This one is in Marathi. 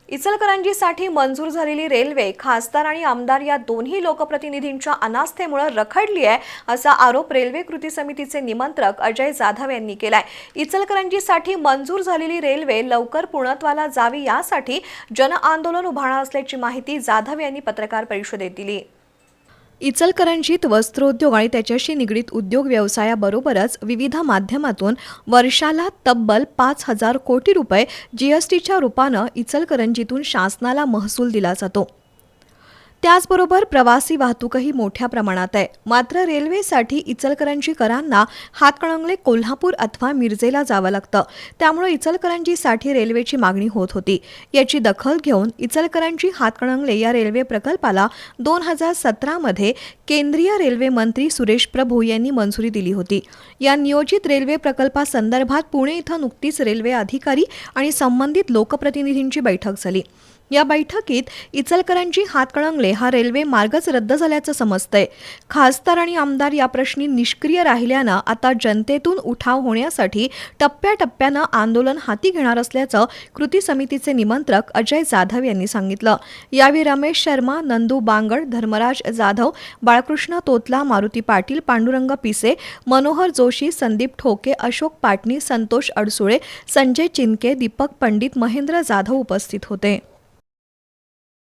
इचलकरंजीसाठी मंजूर झालेली रेल्वे खासदार आणि आमदार या दोन्ही लोकप्रतिनिधींच्या अनास्थेमुळे रखडली आहे असा आरोप रेल्वे कृती समितीचे निमंत्रक अजय जाधव यांनी केलाय। इचलकरंजीसाठी मंजूर झालेली रेल्वे लवकर पूर्णत्वाला जावी यासाठी जनआंदोलन उभारणार असल्याची माहिती जाधव यांनी पत्रकार परिषदेत दिली। इचलकरंजीत वस्त्रोद्योग आणि त्याच्याशी निगडित उद्योग व्यवसायाबरोबरच विविध माध्यमातून वर्षाला तब्बल 5,000 कोटी रुपये जीएसटीच्या रूपानं इचलकरंजीतून शासनाला महसूल दिला जातो। त्याचबरोबर प्रवासी वाहतूकही मोठ्या प्रमाणात आहे। मात्र रेल्वेसाठी इचलकरंजीकरांना हातकणंगले, कोल्हापूर अथवा मिरजेला जावं लागतं। त्यामुळे इचलकरंजीसाठी रेल्वेची मागणी होत होती। याची दखल घेऊन इचलकरंजी हातकणंगले या रेल्वे प्रकल्पाला 2017 मध्ये केंद्रीय रेल्वे मंत्री सुरेश प्रभू यांनी मंजुरी दिली होती। या नियोजित रेल्वे प्रकल्पासंदर्भात पुणे इथं नुकतीच रेल्वे अधिकारी आणि संबंधित लोकप्रतिनिधींची बैठक झाली। या बैठकीत इचलकरंजी हातकणंगले हा रेल्वे मार्गच रद्द झाल्याचं समजतंय। खासदार आणि आमदार या प्रश्नी निष्क्रिय राहिल्यानं आता जनतेतून उठाव होण्यासाठी टप्प्याटप्प्यानं आंदोलन हाती घेणार असल्याचं कृती समितीचे निमंत्रक अजय जाधव यांनी सांगितलं। यावेळी रमेश शर्मा, नंदू बांगड, धर्मराज जाधव, बाळकृष्ण तोतला, मारुती पाटील, पांडुरंग पिसे, मनोहर जोशी, संदीप ठोके, अशोक पाटणी, संतोष अडसुळे, संजय चिनके, दीपक पंडित, महेंद्र जाधव उपस्थित होते।